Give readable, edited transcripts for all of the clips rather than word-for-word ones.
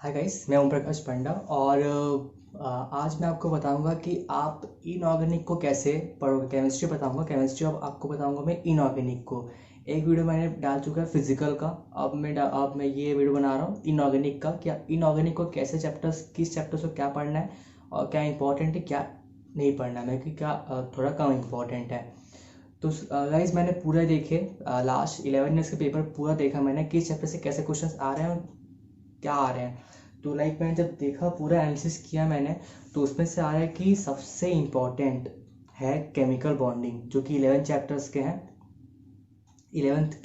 Hi guys, मैं ओम प्रकाश पंडा और आज मैं आपको बताऊंगा कि आप इनऑर्गेनिक को कैसे पढ़ोगे। केमिस्ट्री बताऊंगा, केमिस्ट्री आपको बताऊंगा मैं इनऑर्गेनिक को। एक वीडियो मैंने डाल चुका है फिजिकल का। अब मैं ये वीडियो बना रहा हूँ इनऑर्गेनिक का। क्या इनऑर्गेनिक को कैसे चैप्टर्स, किस चैप्टर्स को क्या पढ़ना है और क्या इंपॉर्टेंट है, क्या नहीं पढ़ना है, मैं कि क्या थोड़ा कम इम्पोर्टेंट है। तो गाइज मैंने पूरा देखे, लास्ट 11 ईयर्स का पेपर पूरा देखा मैंने, किस चैप्टर से कैसे क्वेश्चंस आ रहे हैं और क्या आ रहे हैं। तो मैंने जब देखा, पूरा एनालिसिस किया मैंने, तो उसमें से आ रहा है कि सबसे इम्पोर्टेंट है केमिकल बॉन्डिंग, जो कि 11 चैप्टर्स के हैं, 11th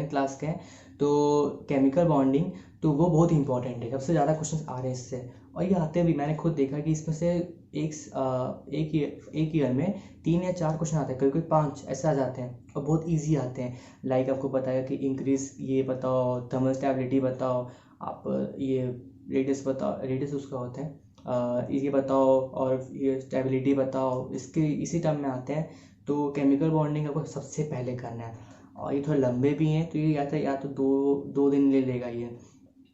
क्लास के हैं। तो केमिकल बॉन्डिंग, तो वो बहुत इंपॉर्टेंट है, सबसे ज़्यादा क्वेश्चंस आ रहे हैं इससे। और ये आते भी मैंने खुद देखा कि इसमें से एक ईयर में 3 या 4 क्वेश्चन आते हैं, कभी कभी 5 ऐसे आ जाते हैं और बहुत इजी आते हैं। लाइक आपको बताया कि इंक्रीज ये बताओ, थर्मल स्टेबिलिटी बताओ, आप ये रेडियस बताओ, रेडियस उसका होता है, ये बताओ, और ये स्टेबिलिटी बताओ, इसके इसी टर्म में आते हैं। तो केमिकल बॉन्डिंग आपको सबसे पहले करना है। और ये थोड़े लंबे भी हैं, तो ये या तो दो दो दिन ले लेगा ये,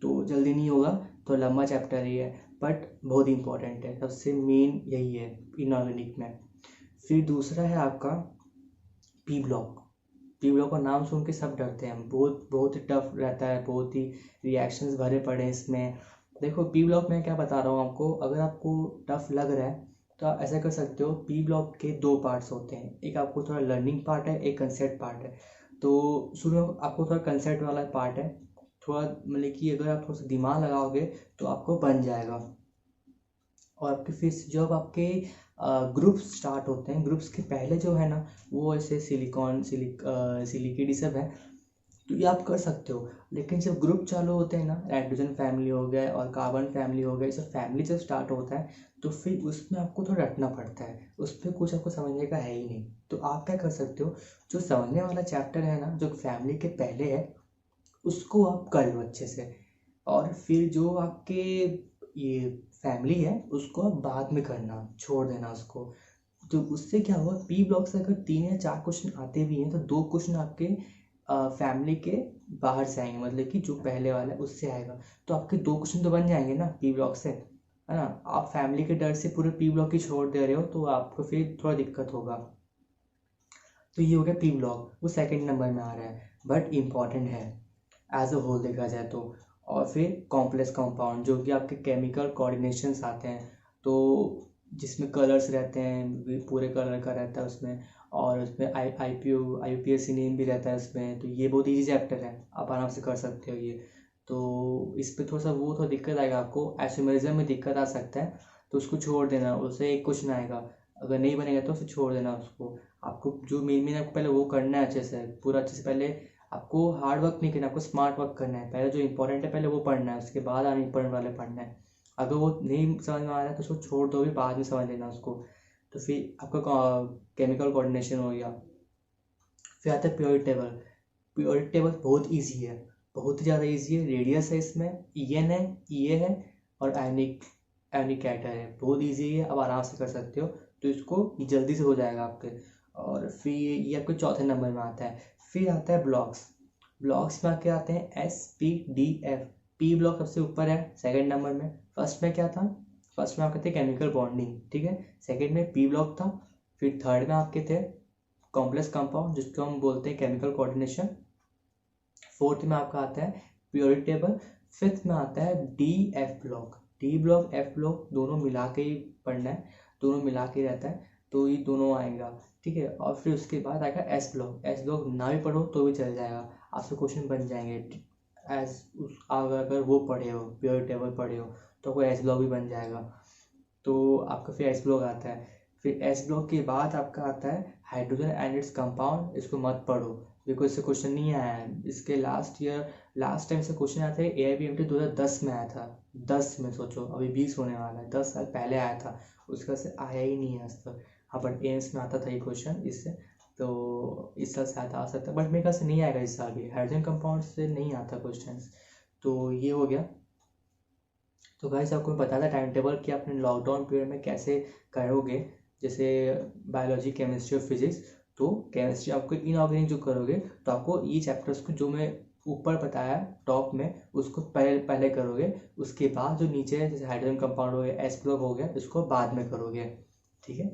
तो जल्दी नहीं होगा। तो लंबा चैप्टर ही है, बट बहुत इंपॉर्टेंट है, सबसे मेन यही है इनऑर्गेनिक में। फिर दूसरा है आपका पी ब्लॉक। पी ब्लॉक का नाम सुन के सब डरते हैं, बहुत बहुत ही टफ रहता है, बहुत ही रिएक्शंस भरे पड़े हैं इसमें। देखो पी ब्लॉक में क्या बता रहा हूँ आपको, अगर आपको टफ लग रहा है तो आप ऐसा कर सकते हो। पी ब्लॉक के 2 पार्ट्स होते हैं, एक आपको थोड़ा लर्निंग पार्ट है, एक कंसेप्ट पार्ट है। तो शुरू में आपको थोड़ा कंसेप्ट वाला पार्ट है, थोड़ा मतलब कि अगर आप थोड़ा सा दिमाग लगाओगे तो आपको बन जाएगा। और आपके फिर जब आपके ग्रुप्स स्टार्ट होते हैं, ग्रुप्स के पहले जो है ना, वो ऐसे सिलिकेट ये सब है, तो ये आप कर सकते हो। लेकिन जब ग्रुप चालू होते हैं ना, नाइट्रोजन फैमिली हो गया और कार्बन फैमिली हो गया, ये सब फैमिली जब स्टार्ट होता है, तो फिर उसमें आपको थोड़ा रटना पड़ता है, उस पर कुछ आपको समझने का है ही नहीं। तो आप क्या कर सकते हो, जो समझने वाला चैप्टर है ना, जो फैमिली के पहले है, उसको आप कर लो अच्छे से। और फिर जो आपके ये फैमिली है, उसको आप बाद में करना, छोड़ देना उसको। तो उससे क्या होगा, पी ब्लॉक से अगर 3 या 4 क्वेश्चन आते भी हैं, तो 2 क्वेश्चन आपके फैमिली के बाहर से आएंगे, मतलब कि जो पहले वाला है उससे आएगा। तो आपके 2 क्वेश्चन तो बन जाएंगे ना पी ब्लॉक से, है ना। आप फैमिली के डर से पूरे पी ब्लॉक ही छोड़ दे रहे हो, तो आपको फिर थोड़ा दिक्कत होगा। तो ये हो गया पी ब्लॉक, वो सेकंड नंबर में आ रहा है, बट इम्पॉर्टेंट है एज अ होल देखा जाए तो। और फिर कॉम्प्लेक्स कंपाउंड, जो कि आपके केमिकल कोऑर्डिनेशंस आते हैं, तो जिसमें कलर्स रहते हैं, पूरे कलर का रहता है उसमें, और उसमें IUPAC नेम भी रहता है उसमें। तो ये बहुत इजी चैप्टर है, आप आराम से कर सकते हो ये। तो इस पे थोड़ा सा वो थोड़ा दिक्कत आएगा आपको, आइसोमेरिज्म में दिक्कत आ सकता है, तो उसको छोड़ देना, उससे एक क्वेश्चन आएगा, अगर नहीं बनेगा तो उसे छोड़ देना उसको। आपको जो मेन मेन आपको पहले वो करना है अच्छे से, पूरा अच्छे से। पहले आपको हार्ड वर्क नहीं करना, आपको स्मार्ट वर्क करना है। पहले जो इंपॉर्टेंट है पहले वो पढ़ना है, उसके बाद अनइम्पोर्टेंट वाले पढ़ना है। अगर वो नहीं समझ में आ रहा है तो उसको छोड़ दो, भी बाद में समझ लेना उसको। तो फिर आपका केमिकल कोऑर्डिनेशन हो गया। फिर आता है प्योरिटी टेबल। प्योरिटी टेबल बहुत ईजी है, बहुत ही ज़्यादा ईजी है। रेडियस है इसमें, EN है, EA है, और आयनिक कैटर है, बहुत ईजी है, आप आराम से कर सकते हो। तो इसको ये जल्दी से हो जाएगा आपके। और फिर ये आपके चौथे नंबर में आता है। फिर आता है ब्लॉक्स। ब्लॉक्स में आके आते हैं SPDF। पी ब्लॉक सबसे ऊपर है सेकंड नंबर में। फर्स्ट में क्या था, फर्स्ट में आपके थे केमिकल बॉन्डिंग, ठीक है। सेकंड में पी ब्लॉक था। फिर थर्ड में आपके थे कॉम्प्लेक्स कंपाउंड, जिसको हम बोलते हैं केमिकल कोऑर्डिनेशन। फोर्थ में आपका आता है प्योरिटी टेबल। फिफ्थ में आता है DF block. D block F block दोनों मिला के ही पढ़ना है, दोनों मिला के रहता है, तो ये दोनों आएगा, ठीक है। और फिर उसके बाद आएगा S ब्लॉक ना भी पढ़ो तो भी चल जाएगा, आपसे क्वेश्चन बन जाएंगे। एस अगर वो पढ़े हो, प्योरिटी टेबल पढ़े हो, तो कोई S ब्लॉक भी बन जाएगा। तो आपका फिर S ब्लॉक आता है। फिर S ब्लॉक के बाद आपका आता है हाइड्रोजन एंड इट्स कंपाउंड। इसको मत पढ़ो, बिकॉज इससे क्वेश्चन नहीं आया है। इसके लास्ट टाइम से क्वेश्चन आया था, AIPMT 2010 में आया था। 10 में, सोचो अभी 20 होने वाला है, 10 साल पहले आया था, उसका से आया ही नहीं है आज तक। हाँ, बट एम्स में आता था ये क्वेश्चन इससे, तो इस साल से आ सकता है, बट मेरे ख्याल से नहीं आएगा इस साल भी, हाइड्रोजन कंपाउंड से नहीं आता क्वेश्चन। तो ये हो गया। तो गाइस आपको पता था टाइम टेबल कि आपने लॉकडाउन पीरियड में कैसे करोगे, जैसे बायोलॉजी, केमिस्ट्री और फिजिक्स। तो केमिस्ट्री आपको इनऑर्गेनिक जो करोगे, तो आपको ये चैप्टर्स को जो मैं ऊपर बताया टॉप में उसको पहले करोगे, उसके बाद जो नीचे है जैसे हाइड्रोजन कंपाउंड हो गया, एस ग्रुप हो गया, इसको बाद में करोगे। ठीक है,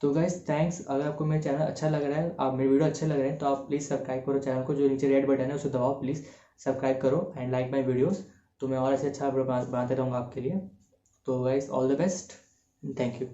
तो गाइस थैंक्स। अगर आपको मेरा चैनल अच्छा लग रहा है, आप मेरे वीडियो अच्छे लग रहे हैं, तो आप प्लीज़ सब्सक्राइब करो चैनल को, जो नीचे रेड बटन है उसे दबाओ प्लीज़, सब्सक्राइब करो एंड लाइक माई वीडियोज़, तो मैं और ऐसे अच्छा बनाते रहूँगा आपके लिए। तो guys all the best, thank you.